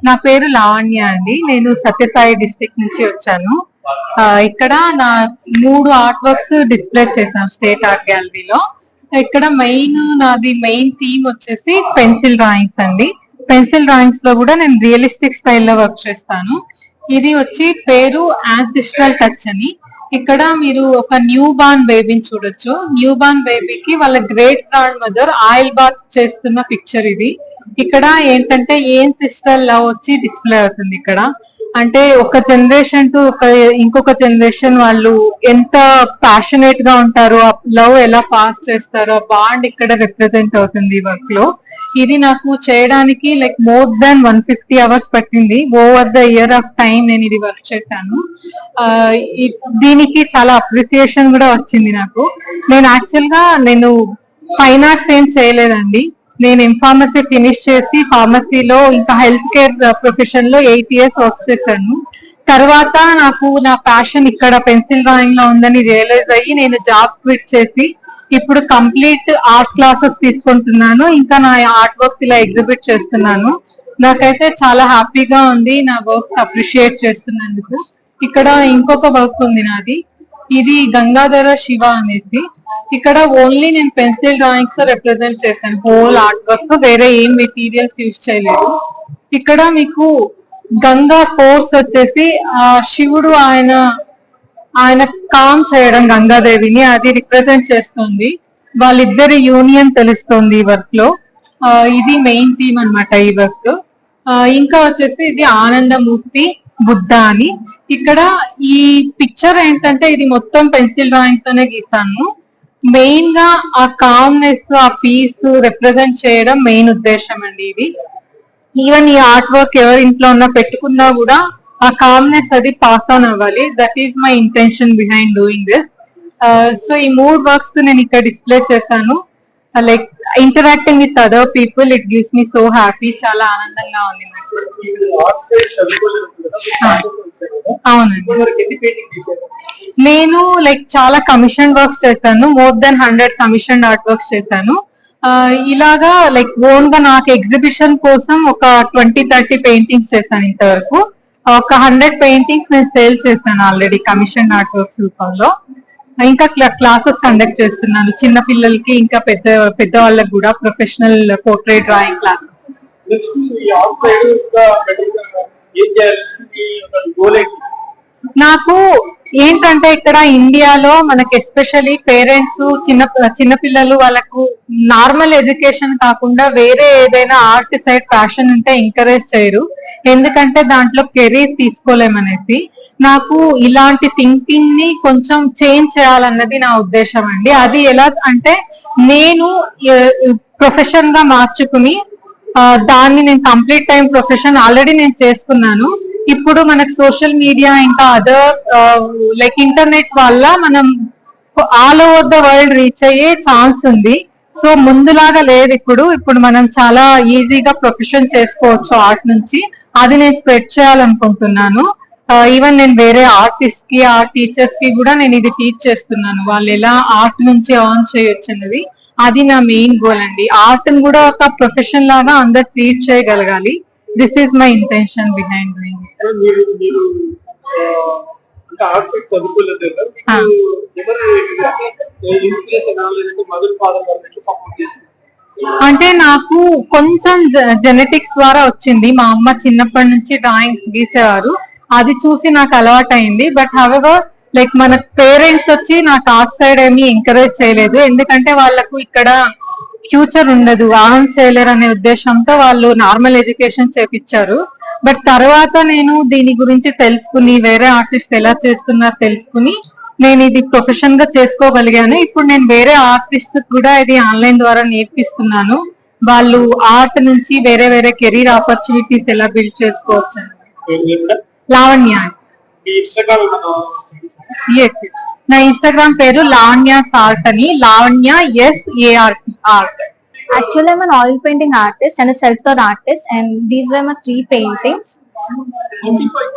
నా పేరు లావణ్య అండి. నేను సత్యసాయి డిస్ట్రిక్ట్ నుంచి వచ్చాను. ఇక్కడ నా 3 ఆర్ట్ వర్క్స్ డిస్ప్లే చేశాను స్టేట్ ఆర్ట్ గ్యాలరీలో. ఇక్కడ నాది మెయిన్ థీమ్ వచ్చేసి పెన్సిల్ డ్రాయింగ్స్ అండి. పెన్సిల్ డ్రాయింగ్స్ లో కూడా నేను రియలిస్టిక్ స్టైల్లో వర్క్ చేస్తాను. ఇది వచ్చి పేరు యాన్సిస్ట్రల్ టచ్ అని. ఇక్కడ మీరు ఒక న్యూ బార్న్ బేబీని చూడొచ్చు. న్యూ బార్న్ బేబీకి వాళ్ళ great grand mother oil bath చేస్తున్న పిక్చర్ ఇది. ఇక్కడ ఏంటంటే ఏం సిస్టర్ లవ్ వచ్చి డిస్ప్లే అవుతుంది ఇక్కడ. అంటే ఒక జనరేషన్ టు ఇంకొక జనరేషన్ వాళ్ళు ఎంత ప్యాషనేట్ గా ఉంటారో, ఆ లవ్ ఎలా పాస్ చేస్తారో బాండ్ ఇక్కడ రిప్రజెంట్ అవుతుంది వర్క్ లో. ఇది నాకు చేయడానికి లైక్ మోర్ దాన్ 150 hours పట్టింది. Over the year of time నేను ఇది వర్క్ చేశాను. దీనికి చాలా అప్రిసియేషన్ కూడా వచ్చింది నాకు. నేను యాక్చువల్ గా ఫైన్ ఆర్ట్స్ ఏం చేయలేదండి. నేను ఎంఫార్మసీ ఫినిష్ చేసి ఫార్మసీలో ఇంకా హెల్త్ కేర్ ప్రొఫెషన్ లో 8 years వర్క్ చేశాను. తర్వాత నాకు నా ప్యాషన్ ఇక్కడ పెన్సిల్ డ్రాయింగ్ లో ఉందని రియలైజ్ అయ్యి నేను జాబ్ క్విట్ చేసి ఇప్పుడు కంప్లీట్ ఆర్ట్ క్లాసెస్ తీసుకుంటున్నాను. ఇంకా నా ఆర్ట్ వర్క్స్ ఇలా ఎగ్జిబిట్ చేస్తున్నాను. నాకైతే చాలా హ్యాపీగా ఉంది నా వర్క్స్ అప్రిషియేట్ చేస్తున్నందుకు. ఇక్కడ ఇంకొక వర్క్ ఉంది నాది. ఇది గంగాధర శివ అనేసి. ఇక్కడ ఓన్లీ నేను పెన్సిల్ డ్రాయింగ్స్ తో రిప్రజెంట్ చేశాను హోల్ ఆర్ట్ వర్క్. వేరే ఏం మెటీరియల్స్ యూజ్ చేయలేదు. ఇక్కడ మీకు గంగా ఫోర్స్ వచ్చేసి శివుడు ఆయన కామ్ చేయడం గంగాదేవిని, అది రిప్రజెంట్ చేస్తుంది. వాళ్ళిద్దరి యూనియన్ తెలుస్తుంది ఈ వర్క్ లో. ఇది మెయిన్ థీమ్ అన్నమాట ఈ వర్క్. ఇంకా వచ్చేసి ఇది ఆనందమూర్తి బుద్ధ అని. ఇక్కడ ఈ పిక్చర్ ఏంటంటే ఇది మొత్తం పెన్సిల్ డ్రాయింగ్ తోనే గీసాను. మెయిన్ గా ఆ కామ్నెస్, ఆ పీస్ రిప్రజెంట్ చేయడం మెయిన్ ఉద్దేశం అండి ఇది. ఈవెన్ ఈ ఆర్ట్ వర్క్ ఎవరి ఇంట్లో ఉన్నా పెట్టుకున్నా కూడా ఆ కామ్నెస్ అది పాస్ ఆన్ అవ్వాలి. That is my intention behind doing this. So ఈ 3 వర్క్స్ నేను ఇక్కడ డిస్ప్లే చేశాను. Like interacting with other people, it gives me so happy. చాలా ఆనందంగా ఉంది నాకు. అవునండి. నేను లైక్ చాలా కమిషన్ వర్క్స్ చేశాను. More than 100 commission art works చేశాను. ఇలాగా లైక్ ఓన్ గా నాకు ఎగ్జిబిషన్ కోసం ఒక 20-30 పెయింటింగ్స్ చేశాను ఇంతవరకు. ఒక 100 పెయింటింగ్స్ నేను సేల్ చేశాను ఆల్రెడీ కమిషన్ ఆర్ట్ వర్క్స్ రూపంలో. ఇంకా క్లాసెస్ కండక్ట్ చేస్తున్నాను చిన్న పిల్లలకి, ఇంకా పెద్ద వాళ్ళకి కూడా ప్రొఫెషనల్ పోర్ట్రేట్ డ్రాయింగ్ క్లాసెస్. నాకు ఏంటంటే ఇక్కడ ఇండియాలో మనకి ఎస్పెషల్లీ పేరెంట్స్ చిన్న పిల్లలు వాళ్ళకు నార్మల్ ఎడ్యుకేషన్ కాకుండా వేరే ఏదైనా ఆర్ట్ సైడ్ ప్యాషన్ ఉంటే ఎంకరేజ్ చేయరు. ఎందుకంటే దాంట్లో కెరీర్ తీసుకోలేమనేసి. నాకు ఇలాంటి థింకింగ్ ని కొంచెం చేంజ్ చేయాలన్నది నా ఉద్దేశం అండి. అది ఎలా అంటే నేను ప్రొఫెషన్ గా మార్చుకుని దాన్ని నేను కంప్లీట్ టైం ప్రొఫెషన్ ఆల్రెడీ నేను చేసుకున్నాను. ఇప్పుడు మనకు సోషల్ మీడియా ఇంకా అదర్ లైక్ ఇంటర్నెట్ వల్ల మనం all over the world reach అయ్యే ఛాన్స్ ఉంది. సో ముందులాగా లేదు ఇప్పుడు మనం చాలా ఈజీగా ప్రొఫెషన్ చేసుకోవచ్చు ఆర్ట్ నుంచి. అది నేను స్ప్రెడ్ చేయాలనుకుంటున్నాను. ఈవెన్ నేను వేరే ఆర్టిస్ట్ కి, ఆర్ట్ టీచర్స్ కి కూడా నేను ఇది టీచ్ చేస్తున్నాను. వాళ్ళు ఎలా ఆర్ట్ నుంచి ఆన్ చేయొచ్చు అన్నది. అది నా మెయిన్ గోల్ అండి. ఆర్ట్ ని కూడా ఒక ప్రొఫెషన్ లాగా అందరు ట్రీట్ చేయగలగాలి. This is my intention behind doing it. అంటే నాకు కొంచెం జెనెటిక్స్ ద్వారా వచ్చింది. మా అమ్మ చిన్నప్పటి నుంచి డ్రాయింగ్స్ గీసేవారు. అది చూసి నాకు అలవాటు అయింది. బట్ హవెవర్ లైక్ మన పేరెంట్స్ వచ్చి నాకు ఆర్ట్ సైడ్ ఏమీ ఎంకరేజ్ చేయలేదు. ఎందుకంటే వాళ్ళకు ఇక్కడ ఫ్యూచర్ ఉండదు, ఆన్ చేయలేరు అనే ఉద్దేశంతో వాళ్ళు నార్మల్ ఎడ్యుకేషన్ చేపించారు. బట్ తర్వాత నేను దీని గురించి తెలుసుకుని వేరే ఆర్టిస్ట్ ఎలా చేస్తున్నారో తెలుసుకుని నేను ఇది ప్రొఫెషన్ గా చేసుకోగలిగాను. ఇప్పుడు నేను వేరే ఆర్టిస్ట్ కూడా ఇది ఆన్లైన్ ద్వారా నేర్పిస్తున్నాను. వాళ్ళు ఆర్ట్ నుంచి వేరే కెరీర్ ఆపర్చునిటీస్ ఎలా బిల్డ్ చేసుకోవచ్చు. లావణ్య. నా ఇన్స్టాగ్రామ్ పేరు లావణ్య సార్ట్ అని. Lavanya SART art. Actually, I'm an oil painting artist and a self-taught artist, and these were my 3 paintings.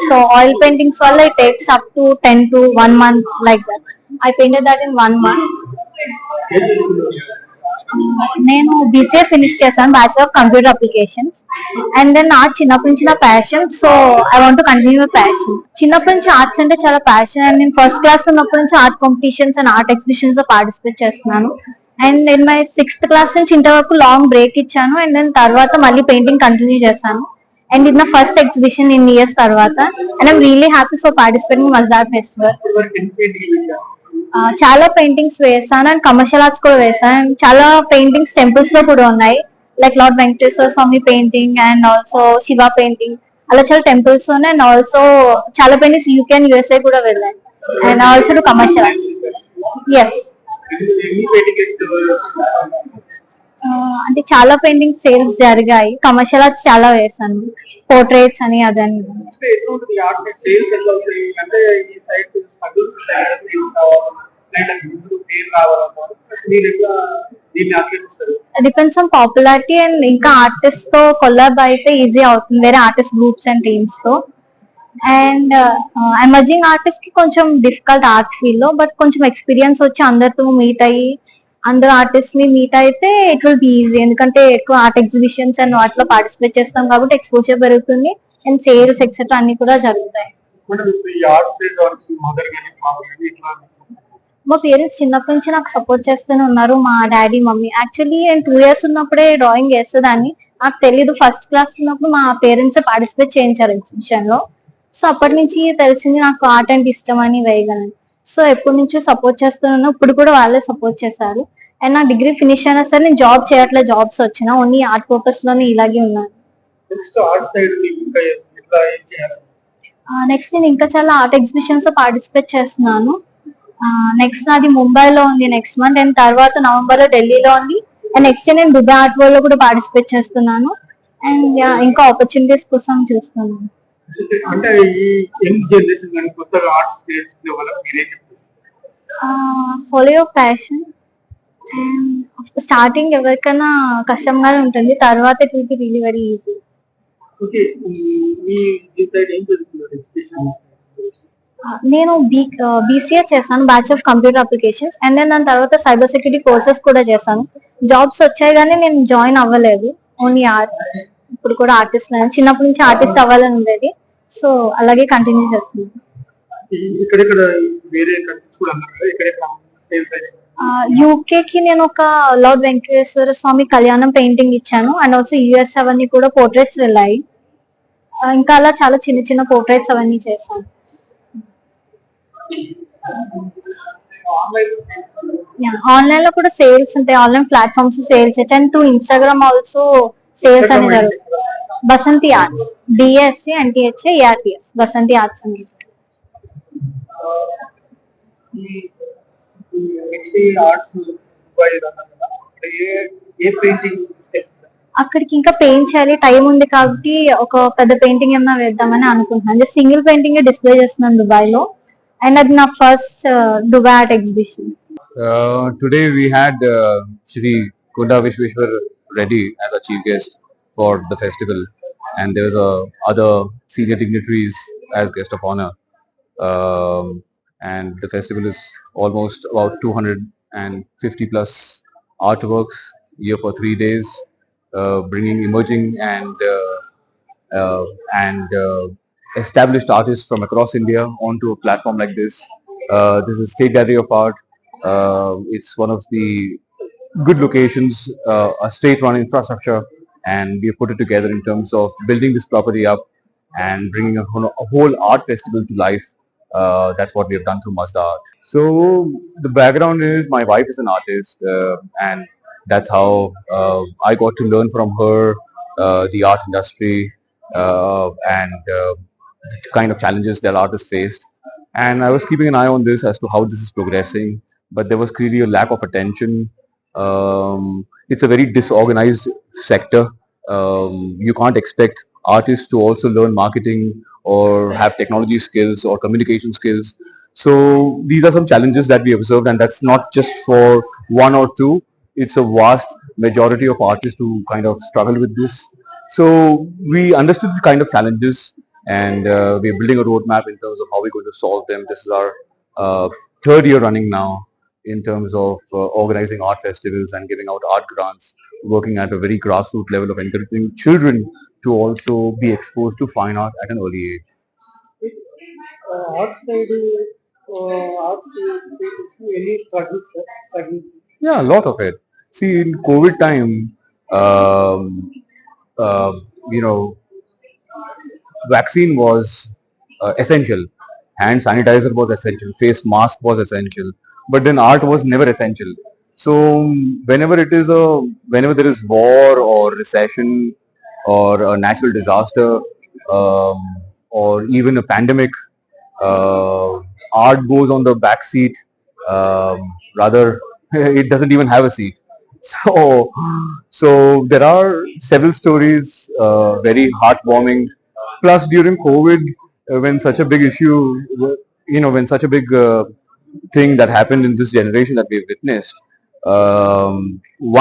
So oil paintings all it takes up to 10 to 1 month like that. I painted that in 1 month. నేను BCA finish చేశాను, bachelor of computer applications. And then art చిన్నప్పటి నుంచి నా passion, so I want continue passion. చిన్నప్పటి నుంచి arts అంటే చాలా passion, and నేను ఫస్ట్ క్లాస్ ఉన్నప్పటి నుంచి art competitions and art exhibitions లో పార్టిసిపేట్ చేస్తున్నాను. అండ్ నేను మై సిక్స్త్ క్లాస్ నుంచి ఇంటర్ వరకు లాంగ్ బ్రేక్ ఇచ్చాను, అండ్ దెన్ తర్వాత మళ్ళీ పెయింటింగ్ కంటిన్యూ చేశాను. అండ్ ఇది నా ఫస్ట్ ఎగ్జిబిషన్ ఇన్ ఇయర్స్ తర్వాత, and I'm really happy for participating మజ్దార్ ఫెస్టివల్. చాలా పెయింటింగ్స్ వేసాను అండ్ కమర్షియల్ ఆర్ట్స్ కూడా వేసాను. అండ్ చాలా పెయింటింగ్స్ టెంపుల్స్ లో కూడా ఉన్నాయి, like lord Venkateswara Swamy painting and also Shiva painting. అలా చాలా టెంపుల్స్ ఉన్నాయి, అండ్ ఆల్సో చాలా పెయింటింగ్స్ యూకే అండ్ యూఎస్ఏ కూడా వెళ్ళాయి. And also commercial arts. Yes, అంటే చాలా పెయింటింగ్ సేల్స్ జరిగాయి. కమర్షియల్ ఆర్ట్స్ చాలా వేసాను, పోర్ట్రేట్స్ అని అదని. డిపెండ్స్ ఆన్ పాపులారిటీ, అండ్ ఇంకా ఆర్టిస్ట్ తో కొలాబ్ అయితే ఈజీ అవుతుంది, వేరే ఆర్టిస్ట్ గ్రూప్స్ అండ్ టీమ్స్ తో. అండ్ ఎమర్జింగ్ ఆర్టిస్ట్ కి కొంచెం డిఫికల్ట్ ఆర్ట్ ఫీల్డ్ లో, బట్ కొంచెం ఎక్స్పీరియన్స్ వచ్చి అందరితో మీట్ అయ్యి అందరు ఆర్టిస్ట్ ని మీట్ అయితే ఇట్ విల్ బి ఈజీ. ఎందుకంటే ఎక్కువ ఆర్ట్ ఎగ్జిబిషన్స్ అండ్ వాటిలో పార్టిసిపేట్ చేస్తాం కాబట్టి ఎక్స్పోజర్ పెరుగుతుంది, అండ్ సేల్స్ ఎక్సెట్రా అన్ని కూడా జరుగుతాయి. మా పేరెంట్స్ చిన్నప్పటి నుంచి నాకు సపోర్ట్ చేస్తూనే ఉన్నారు, మా డాడీ మమ్మీ. యాక్చువల్లీ నేను 2 years ఉన్నప్పుడే డ్రాయింగ్ వేసేదాన్ని, నాకు తెలీదు. ఫస్ట్ క్లాస్ ఉన్నప్పుడు మా పేరెంట్స్ పార్టిసిపేట్ చేయించారు ఎగ్జిబిషన్ లో. సో అప్పటి నుంచి తెలిసింది నాకు ఆర్ట్ అంటే ఇష్టం అని, వేయగలను. సో ఎప్పటి నుంచో సపోర్ట్ చేస్తున్నాను, ఇప్పుడు కూడా వాళ్ళే సపోర్ట్ చేశారు. అండ్ నా డిగ్రీ ఫినిష్ అయినా సరే నేను జాబ్ చేయట్లేదు, జాబ్స్ వచ్చినా ఓన్లీ ఆర్ట్ పర్పస్ లోనే ఇలాగే ఉన్నాను. నెక్స్ట్ నేను ఇంకా చాలా ఆర్ట్ ఎగ్జిబిషన్స్ లో పార్టిసిపేట్ చేస్తున్నాను. నెక్స్ట్ నాది ముంబైలో ఉంది నెక్స్ట్ మంత్, అండ్ తర్వాత నవంబర్ లో ఢిల్లీలో ఉంది. అండ్ నెక్స్ట్ నేను దుబాయ్ ఆర్ట్ వరల్డ్ లో కూడా పార్టిసిపేట్ చేస్తున్నాను. అండ్ ఇంకా ఆపర్చునిటీస్ కోసం చూస్తున్నాను. Follow your passion. స్టార్టింగ్ ఎవరికైనా కష్టంగానే ఉంటుంది, తర్వాత it will be really very easy. నేను బీసీఏ చేశాను, batch of computer applications. And then దాని తర్వాత సైబర్ సెక్యూరిటీ కోర్సెస్ కూడా చేశాను. జాబ్స్ వచ్చాయి కానీ నేను జాయిన్ అవ్వలేదు, ఓన్లీ ఆర్ట్. ఇప్పుడు కూడా ఆర్టిస్ట్ చిన్నప్పటి నుంచి ఆర్టిస్ట్ అవ్వాలని ఉండేది, సో అలాగే కంటిన్యూ చేస్తున్నాను. యూకే కి నేను ఒక లార్డ్ వెంకటేశ్వర స్వామి కళ్యాణం పెయింటింగ్ ఇచ్చాను, అండ్ ఆల్సో యుఎస్ అవన్నీ కూడా పోర్ట్రేట్స్ వెళ్ళాయి. ఇంకా అలా చాలా చిన్న చిన్న పోర్ట్రేట్స్ అవన్నీ చేశాను. ఆన్లైన్ లో కూడా సేల్స్ ఉంటాయి, ఆన్లైన్ ప్లాట్ఫామ్స్ సేల్స్ చేయొచ్చు. And to Instagram also sales అని జరుగుతుంది. Basanti arts, DSC NTHA ARTS, Basanti arts అని. అక్కడికి ఇంకా పెయింట్ చేయాలి, టైం ఉంది కాబట్టి ఒక పెద్ద పెయింటింగ్ ఏమైనా వేద్దామని అనుకుంటున్నాను. జస్ట్ సింగిల్ పెయింటింగ్ డిస్ప్లే చేస్తున్నాను దుబాయ్ లో, అండ్ అది నా first Dubai art exhibition. Today we had Shri Kunda Vishweshwar Reddy as our chief guest for the festival, and there was other senior dignitaries as guest of honor. And the festival is almost about 250 plus artworks here for 3 days, bringing emerging and established artists from across India onto a platform like this. This is State Gallery of Art. It's one of the good locations, a state-run infrastructure, and we have put it together in terms of building this property up and bringing a whole art festival to life. That's what we have done through Mazda Art. So the background is my wife is an artist, and that's how I got to learn from her the art industry and the kind of challenges that artists faced. And I was keeping an eye on this as to how this is progressing, but there was clearly a lack of attention. It's a very disorganized sector. You can't expect artists to also learn marketing or have technology skills or communication skills. So these are some challenges that we observed, and that's not just for one or two. It's a vast majority of artists who kind of struggle with this. So we understood the kind of challenges, and we're building a roadmap in terms of how we're going to solve them. This is our third year running now in terms of organizing art festivals and giving out art grants, working at a very grassroots level of encouraging children to also be exposed to fine art at an early age. Outside arts, any struggles, sir? Struggles. Yeah, a lot of it. See, in COVID time, um, uh, you know, vaccine was essential, hand sanitizer was essential, face mask was essential, but then art was never essential. So whenever there is war or recession or a natural disaster, um, or even a pandemic, art goes on the back seat. Rather, it doesn't even have a seat. So there are several stories, very heartwarming. Plus, during COVID, when such a big issue, when such a big thing that happened in this generation that we've witnessed,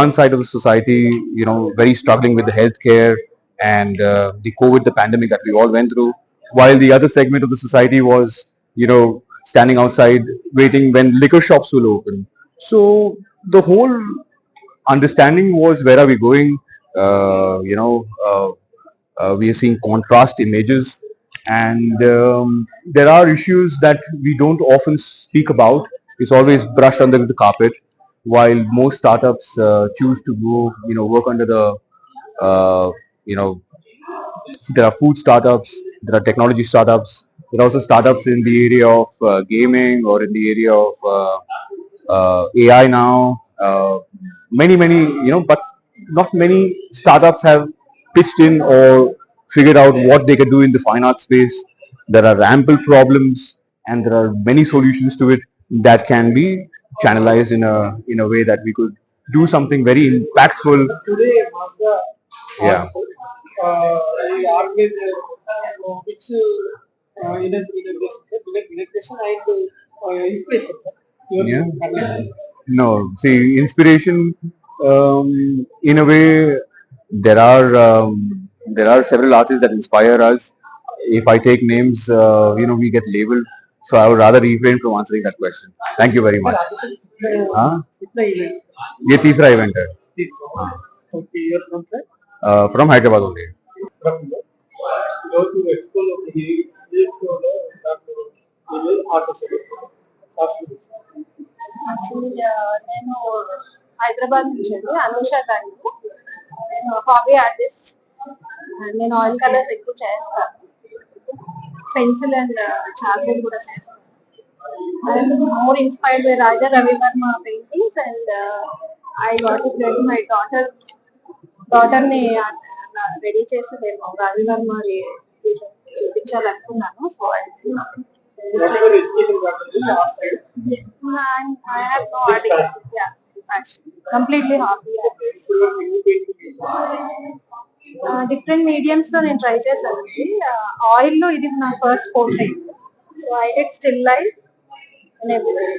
one side of the society, very struggling with the healthcare and the COVID, the pandemic that we all went through, while the other segment of the society was, standing outside waiting when liquor shops will open. So the whole understanding was, where are we going? We are seeing contrast images, and there are issues that we don't often speak about. It's always brushed under the carpet, while most startups choose to go, work under the, you know, there are food startups, there are technology startups, there are also startups in the area of gaming or in the area of AI now. Many, but not many startups have pitched in or figured out what they can do in the fine art space. There are ample problems, and there are many solutions to it that can be channelized in a way that we could do something very impactful. Today, Mazda Yeah. we organize which integration and inspiration, sir. Yeah. Yeah. No, see, inspiration, in a way, there are several artists that inspire us. If I take names, we get labeled. So I would rather refrain from answering that question. Thank you very much. हाँ? कितना event? ये तीसरा event है, Okay, you're from there? from Hyderabad only. From there. Go to expo actually నేను హైదరాబాద్ నుంచి అండి, అనుష గారు. నేను హాబీ ఆర్టిస్ట్. నేను ఆయిల్ కలర్స్ ఎక్కువ చేస్తాను, పెన్సిల్ అండ్ చార్కోల్ కూడా చేస్తాను. I'm more inspired by Raja Ravi Verma paintings, and I got to play my daughter ని రెడీ చేసి నేను రవి వర్మ చూపించాలనుకున్నాను. So Whatever education happened last side. I have no idea. Yeah, actually, completely hobby. Different mediums లో నేను try చేశానండి. Oil లో ఇది నా first portrait. So I did still life and everything.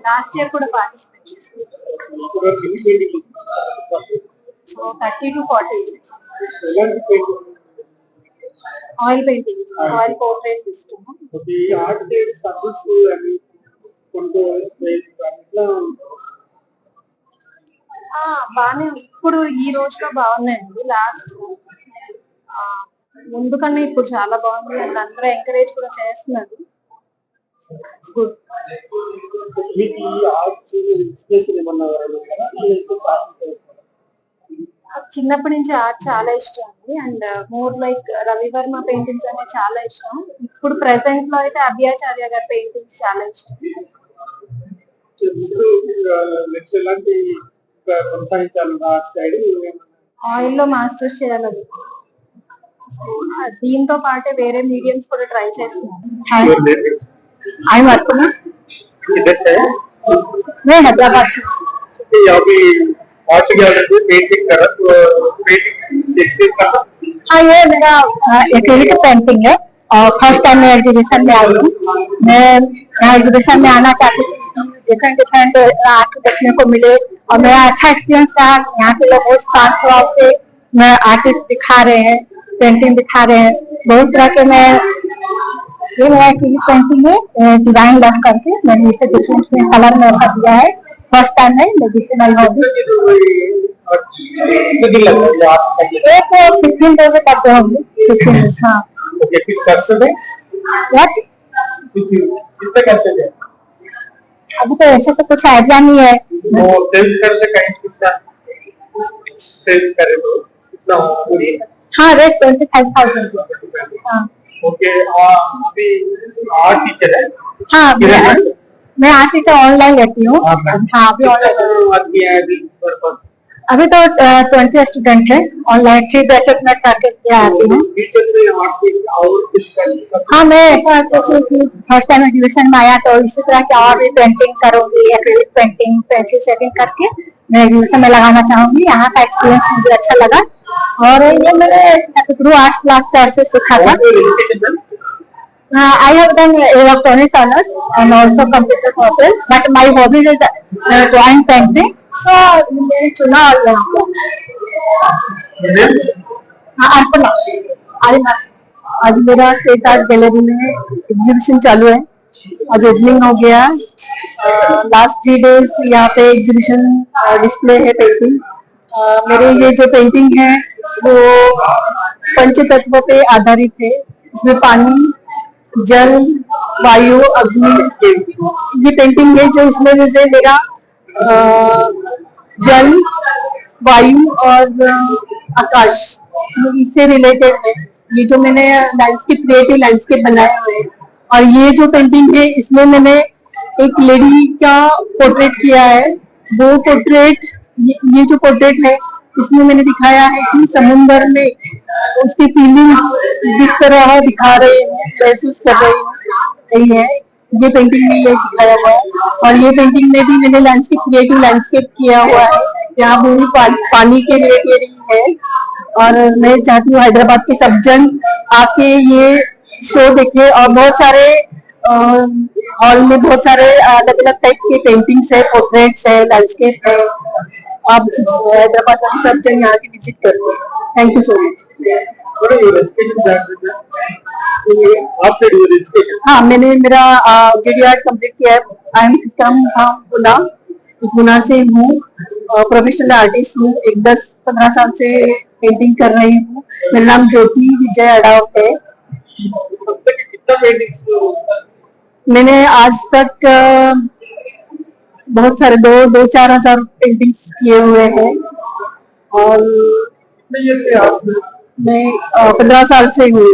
Last year కూడా పార్టిసిపేట్ చేశాను. So 30 to 40 years. Oil paintings, oil portraits ఇష్టం. బానే ఇప్పుడు ఈ రోజులో బాగున్నాయండి. లాస్ట్ ముందు కన్నా ఇప్పుడు చాలా బాగుంది, అండ్ అందరూ ఎంకరేజ్ కూడా చేస్తున్నారు. గుడ్. చిన్నప్పటి నుంచి ఆర్ట్ చాలా ఇష్టం అండి, and more like Ravi Varma paintings అంటే చాలా ఇష్టం. ఇప్పుడు ప్రెసెంట్ లో అయితే అభ్యాచార్య గారి పెయింటింగ్స్ చాలా ఇష్టం. ఆయిల్ లో మాస్టర్స్ చేయాలని, దీంతో పాటే వేరే మీడియంస్ కూడా ట్రై చేస్తున్నాను. हैदराबाद हाँ, ये मेरा एक्रेलिक पेंटिंग है और फर्स्ट टाइम मैं एग्जीबिशन में आई हूँ. मैं यहाँ एग्जीबिशन में आना चाहती हूँ, डिफरेंट आर्ट देखने को मिले और मेरा अच्छा एक्सपीरियंस रहा. यहाँ के लोग बहुत शांत भाव से मैं आर्टिस्ट दिखा रहे हैं, पेंटिंग दिखा रहे हैं, बहुत तरह के मैं ये है कि पेंटिंग है डिजाइन लव करके मैंने इसे डिफरेंट कलर में ऐसा दिया है। फर्स्ट टाइम है मेडिसिनल हॉबी। कितने दिन लगता है आप करने एक 15 डेज करते होंगे 15 डेज। हाँ ओके कुछ करते हैं व्हाट कितने करते हैं अभी तो ऐसा तो कुछ आइडिया नहीं है। वो सेल्स करते कहीं कितना सेल्स करे तो कितना पूरी हाँ रेट 25,000। हाँ ओके अभी आर्ट टीचर है हाँ मैं आर्ट टीचर ऑनलाइन लेती हूँ। हाँ अभी ऑनलाइन आर्ट किया है पर्पस अभी तो 20 स्टूडेंट है ऑनलाइन 3 बैचेस में करके आती हूँ। टीचर में आर्ट की और कुछ करने हाँ मैं ऐसा सोची कि फर्स्ट टाइम एग्जीबिशन में आया तो इसी तरह की और भी पेंटिंग करूंगी, एक्रिलिक पेंटिंग पेंसिल शेडिंग करके मैं एग्जीबिशन में लगाना चाहूंगी। यहाँ का एक्सपीरियंस मुझे अच्छा लगा और ये मैंने गुरु आर्ट क्लास सर से सीखा था। I have done electronics honors and also computer courses, but my hobby is drawing painting. So मैंने चुना और यहाँ हाँ अर्पणा आर्यना। आज मेरा स्टेट आर्ट गैलरी में एग्जीबिशन चालू है। आज ओपनिंग हो गया। लास्ट 3 डेज यहाँ पे एग्जीबिशन डिस्प्ले है पेंटिंग। मेरे ये जो पेंटिंग है वो पंच तत्वों पे आधारित है। इसमें पानी, जल, वायु, अग्नि ये पेंटिंग है जो इसमें मुझे मेरा जल, वायु और आकाश इससे रिलेटेड है। ये जो मैंने लैंडस्केप क्रिएटिव लैंडस्केप बनाए हुए हैं और ये जो पेंटिंग है इसमें मैंने एक लेडी का पोर्ट्रेट किया है। वो पोर्ट्रेट ये जो पोर्ट्रेट है इसमें मैंने दिखाया है कि समुद्र में उसकी फीलिंग्स किस तरह दिखा रहे हैं, महसूस कर रही है। ये पेंटिंग में ये दिखाया हुआ है और ये पेंटिंग में भी मैंने लैंडस्केप क्रिएटिव लैंडस्केप किया हुआ है। यहाँ भूमि पानी के रिलेटेड है और मैं चाहती हूँ हैदराबाद के सब जन आके ये शो देखे और बहुत सारे हॉल में बहुत सारे अलग अलग टाइप के पेंटिंग्स है, पोर्ट्रेट्स है, लैंडस्केप है। आप हैदराबाद में सब जन यहाँ के विजिट करते हैं। Thank you so much. हाँ मैंने मेरा JD Art कंप्लीट किया है। आई एम फ्रॉम पुणे से हूँ, प्रोफेशनल आर्टिस्ट हूँ। एक 10-15 साल से पेंटिंग कर रही हूँ। मेरा नाम ज्योति विजय अडावट है। मैंने आज तक बहुत सारे 2-4 हजार पेंटिंग्स किए हुए हैं और मैं 15 साल से हूँ।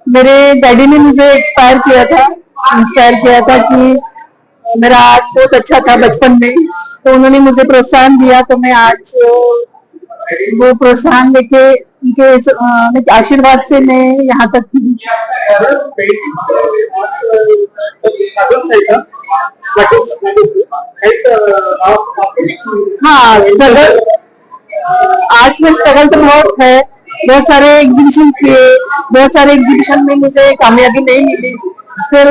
मेरे डैडी ने मुझे इंस्पायर किया था कि मेरा आर्ट बहुत अच्छा था बचपन में, तो उन्होंने मुझे प्रोत्साहन दिया। तो मैं आज वो प्रोत्साहन लेके उनके आशीर्वाद से मैं यहाँ तक हूँ। हाँ स्ट्रगल आज में स्ट्रगल तो बहुत है। बहुत सारे एग्जीबिशन किए, बहुत सारे एग्जीबिशन में मुझे कामयाबी नहीं मिली। फिर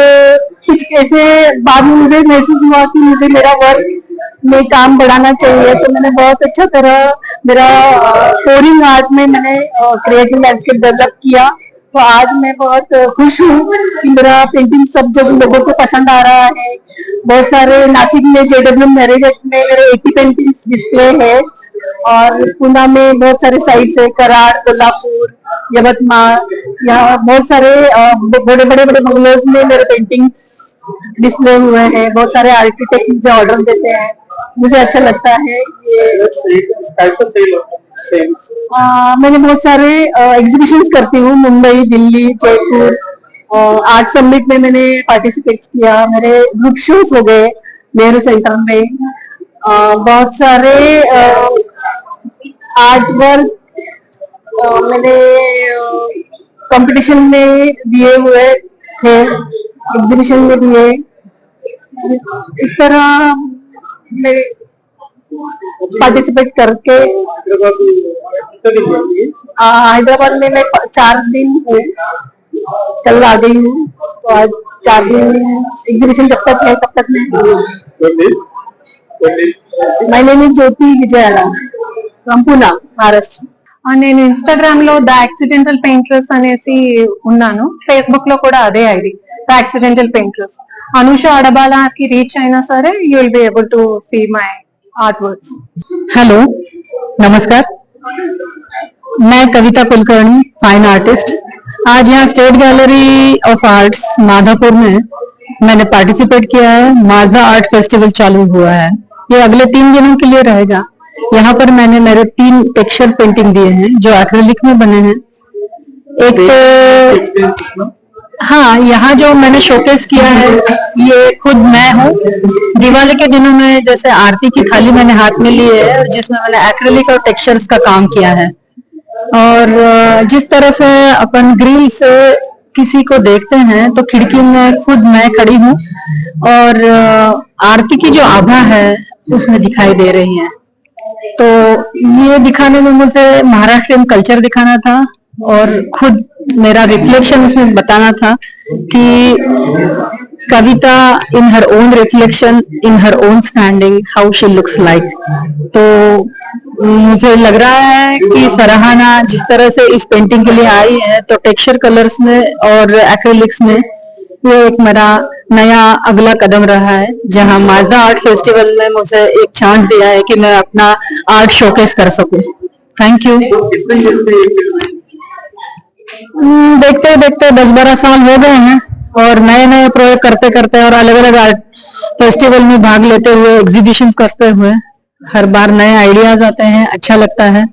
कुछ ऐसे बाद में मुझे महसूस हुआ कि मुझे मेरा वर्क में काम बढ़ाना चाहिए। तो मैंने बहुत अच्छा तरह मेरा फ्लोरिंग आर्ट में मैंने क्रिएटिव लैंडस्केप डेवलप किया। तो आज मैं बहुत खुश हूँ कि मेरा पेंटिंग सब जो लोगों को पसंद आ रहा है। बहुत सारे नासिक में JW मैरिगेट में मेरे 80 पेंटिंग्स डिस्प्ले है और पुणे में बहुत सारे साइट्स है, कराड़, कोल्हापुर, यवतमाल। यहाँ बहुत सारे बड़े बड़े बंगलोज में मेरे पेंटिंग्स डिस्प्ले हुए हैं। बहुत सारे आर्किटेक्ट मुझे ऑर्डर देते हैं, मुझे अच्छा लगता है ये। मैंने बहुत सारे एग्जीबिशंस करती हूँ, मुंबई, दिल्ली, जयपुर। आर्ट समिट में मैंने पार्टिसिपेट किया। मेरे ग्रुप शोज हो गए नेहरू सेंटर में। बहुत सारे आर्ट वर्क मैंने कंपटीशन में दिए हुए थे, एग्जीबिशन में दिए। इस तरह मैं पार्टिसिपेट करके हैदराबाद में मैं 4 दिन हूँ, कल आ गई हूँ। तो आज 4 दिन एग्जीबिशन जब तक है तब तक मैं My name is Jyoti Vijayala from Pune, Maharashtra. నేను ఇన్స్టాగ్రామ్ లో ద యాక్సిడెంటల్ పెయింటర్స్ అనేసి ఉన్నాను, ఫేస్బుక్ లో కూడా అదే ID the accidental painters. Anusha అడబాలాకి రీచ్ అయినా సరే you will be able to see my art works. Hello, नमस्कार. मैं कविता कुलकर्णी, फाइन आर्टिस्ट. आज यहाँ state gallery of arts Madhapur में मैंने पार्टिसिपेट किया है. माजा आर्ट फेस्टिवल चालू हुआ है, ये अगले 3 दिनों के लिए रहेगा. यहाँ पर मैंने मेरे 3 टेक्सचर पेंटिंग दिए हैं जो एक्रिलिक में बने हैं. एक तो हाँ, यहाँ जो मैंने शोकेस किया है ये खुद मैं हूँ. दिवाली के दिनों में जैसे आरती की थाली मैंने हाथ में ली है जिसमें मैंने एक्रिलिक और टेक्सचर्स का काम किया है. और जिस तरह से अपन ग्रिल से किसी को देखते हैं तो खिड़की में खुद मैं खड़ी हूँ और आरती की जो आभा है उसमें दिखाई दे रही है. तो ये दिखाने में मुझे महाराष्ट्रियन कल्चर दिखाना था और खुद मेरा रिफ्लेक्शन उसमें बताना था कि Kavita in her own reflection, in her own standing, how she looks like. तो मुझे लग रहा है कि सराहना जिस तरह से इस पेंटिंग के लिए आई है तो टेक्सचर कलर्स में और एक्रिलिक्स में ये एक मेरा नया अगला कदम रहा है, जहां माजा आर्ट फेस्टिवल में मुझे एक चांस दिया है कि मैं अपना आर्ट शोकेस कर सकूं. Thank you. देखते देखते 10-12 साल हो गए हैं और नए नए प्रयोग करते करते और अलग अलग आर्ट फेस्टिवल में भाग लेते हुए, एग्जीबिशंस करते हुए हर बार नए आइडियाज आते हैं, अच्छा लगता है.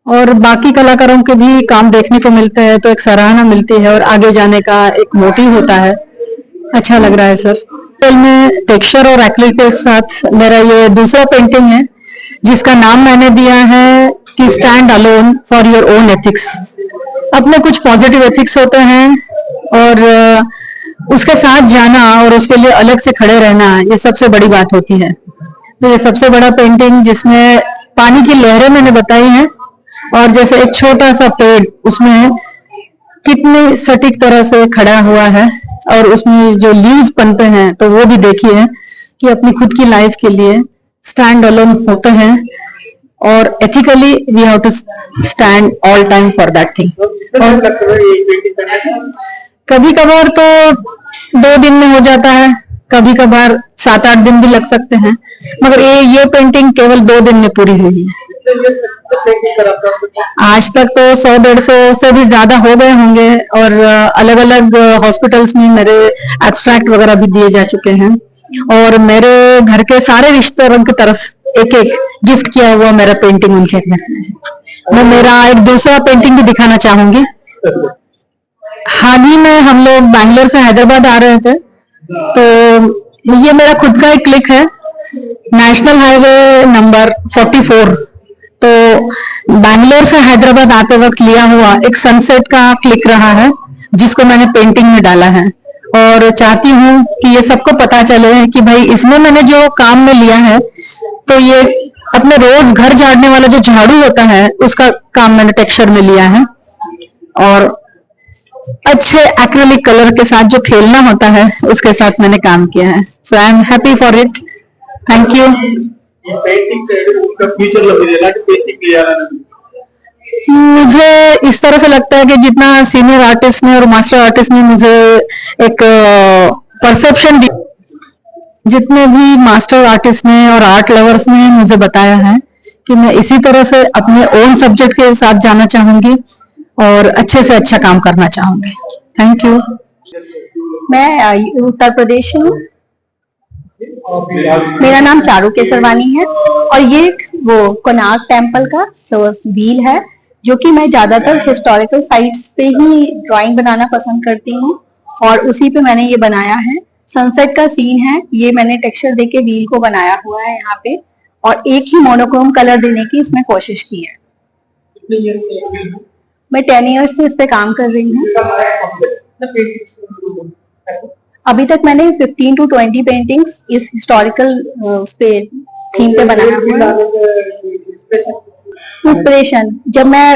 और बाकी कलाकारों के भी काम देखने को मिलते हैं तो एक सराहना मिलती है और आगे जाने का एक मोटिव होता है. अच्छा लग रहा है सर. फिल्म में टेक्सचर और एक्रिलिक के साथ मेरा ये दूसरा पेंटिंग है जिसका नाम मैंने दिया है कि stand alone for your own ethics. अपने कुछ पॉजिटिव एथिक्स होते हैं और उसके साथ जाना और उसके लिए अलग से खड़े रहना, ये सबसे बड़ी बात होती है. तो ये सबसे बड़ा पेंटिंग जिसमें पानी की लहरें मैंने बताई हैं और जैसे एक छोटा सा पेड़ उसमें कितनी सटीक तरह से खड़ा हुआ है और उसमें जो लीव्स पनपे हैं तो वो भी देखिए कि अपनी खुद की लाइफ के लिए स्टैंड अलोन होते हैं और ethically we have to stand all time for that thing. और कभी कभार तो 2 दिन में हो जाता है, कभी कभार 7-8 दिन भी लग सकते हैं, मगर ये पेंटिंग केवल 2 दिन में पूरी हुई है. आज तक तो 100-150 से भी ज्यादा हो गए होंगे और अलग अलग हॉस्पिटल्स में मेरे एब्स्ट्रैक्ट वगैरह भी दिए जा चुके हैं और मेरे घर के सारे रिश्तेदारों की तरफ एक एक गिफ्ट किया हुआ मेरा पेंटिंग उनके घर में है. मैं मेरा एक दूसरा पेंटिंग भी दिखाना चाहूंगी. हाल ही में हम लोग बैंगलोर से हैदराबाद आ रहे थे तो ये मेरा खुद का एक क्लिक है, नेशनल हाईवे नंबर 44. तो बैंगलोर से हैदराबाद आते वक्त लिया हुआ एक सनसेट का क्लिक रहा है जिसको मैंने पेंटिंग में डाला है और चाहती हूँ कि ये सबको पता चले कि भाई इसमें मैंने जो काम में लिया है तो ये अपने रोज घर झाड़ने वाला जो झाड़ू होता है उसका काम मैंने टेक्सचर में लिया है और अच्छे एक्रिलिक कलर के साथ जो खेलना होता है उसके साथ मैंने काम किया है. So I am happy for it. Thank you. मुझे इस तरह से लगता है कि जितना सीनियर आर्टिस्ट ने और मास्टर आर्टिस्ट ने मुझे एक परसेप्शन दी, जितने भी मास्टर आर्टिस्ट ने और आर्ट लवर्स ने मुझे बताया है कि मैं इसी तरह से अपने ओन सब्जेक्ट के साथ जाना चाहूंगी और अच्छे से अच्छा काम करना चाहूंगी. Thank you. मैं उत्तर प्रदेश हूँ. मेरा नाम चारू केसरवानी है और ये वो कोणार्क टेम्पल का व्हील है जो कि मैं ज्यादातर हिस्टोरिकल साइट्स पे ही ड्राइंग बनाना पसंद करती हूँ और उसी पे मैंने ये बनाया है. सनसेट का सीन है, ये मैंने टेक्सचर देके व्हील को बनाया हुआ है यहाँ पे और एक ही मोनोक्रोम कलर देने की इसमें कोशिश की है. मैं 10 ईयर्स से इस पे काम कर रही हूँ. अभी तक मैंने 15 to 20 पेंटिंग्स इस हिस्टोरिकल उस पे थीम पे बनाया हुआ है. इंस्पिरेशन जब मैं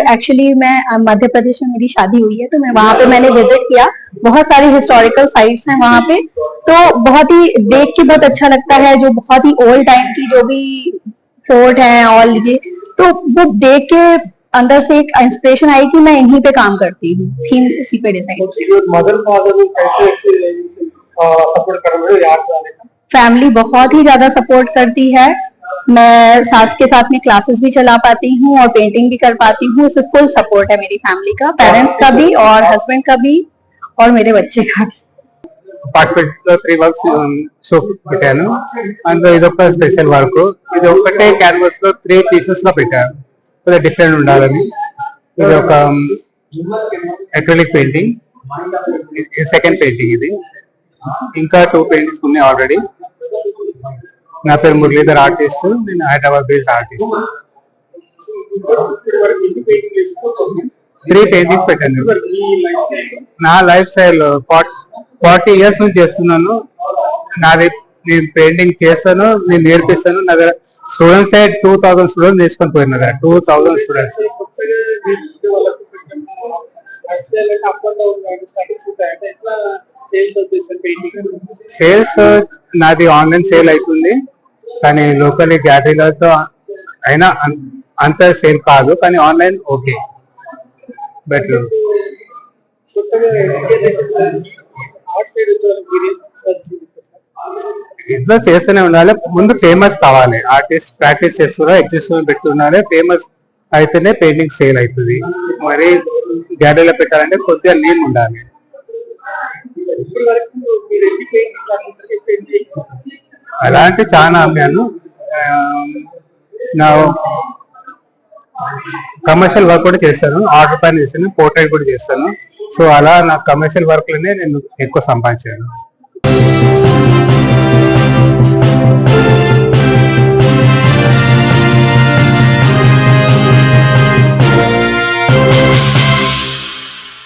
मध्य प्रदेश में मेरी शादी हुई है तो मैं वहाँ पे मैंने विजिट किया। बहुत सारी हिस्टोरिकल साइट्स हैं वहाँ पे, तो बहुत ही देख के बहुत अच्छा लगता है। जो बहुत ही ओल्ड टाइम की जो भी फोर्ट है और ये, तो वो देख के अंदर से एक इंस्पिरेशन आई कि मैं इन्हीं पे काम करती हूँ। थीम इसी पे डिसाइड। मदर फादर कैसे सपोर्ट कर रहे हो याद जाने का? फैमिली बहुत ही ज्यादा सपोर्ट करती है। मैं साथ के साथ में क्लासेस भी चला पाती हूँ और पेंटिंग भी कर पाती हूँ। इससे फुल सपोर्ट है मेरी फैमिली का, पेरेंट्स का भी और हस्बैंड का भी और मेरे बच्चे का भी। పార్టిసిపేట్ 3 వర్క్స్ షో పెట్టాను. అందులో ఇదొక స్పెషల్ వర్క్. ఇది ఒకటే క్యాన్వాస్ లో 3 పీసెస్ లో పెట్టాను. కొద్దిగా డిఫరెంట్ ఉండాలని. ఇది ఒక అక్రిలిక్ పెయింటింగ్, సెకండ్ పెయింటింగ్ ఇది. ఇంకా 2 పెయింటింగ్స్ ఉన్నాయి ఆల్రెడీ. నా పేరు మురళీధర్ ఆర్టిస్ట్, నేను హైదరాబాద్ బేస్డ్ ఆర్టిస్ట్. 3 పెయింటింగ్స్ పెట్టాను. నా లైఫ్ స్టైల్ 40 ఇయర్స్ నుంచి చేస్తున్నాను. నాది నేను పెయింటింగ్ చేస్తాను, నేను నేర్పిస్తాను. నా దగ్గర స్టూడెంట్స్ 2000 స్టూడెంట్స్ నేర్చుకొని పోయిన దగ్గర 2000 స్టూడెంట్స్. సేల్స్ నాది ఆన్లైన్ సేల్ అవుతుంది, కానీ లోకల్ గ్యాలరీలతో అయినా అంత సేల్ కాదు, కానీ ఆన్లైన్ ఓకే బెటర్. ఇట్లా చేస్తూనే ఉండాలి. ముందు ఫేమస్ కావాలి. ఆర్టిస్ట్ ప్రాక్టీస్ చేస్తున్నా, ఎగ్జిబిషన్ పెడుతుండాలి. ఫేమస్ అయితేనే పెయింటింగ్ సేల్ అవుతుంది. మరి గ్యాలరీలో పెట్టాలంటే కొద్దిగా నేమ్ ఉండాలి. అలాంటి చాలా అమ్మాను. నా కమర్షియల్ వర్క్ కూడా చేస్తాను, ఆర్డర్ పైన చేస్తాను, పోర్ట్రైట్ కూడా చేస్తాను. సో అలా నా కమర్షియల్ వర్క్ లోనే నేను ఎక్కువ సంపాదించాను.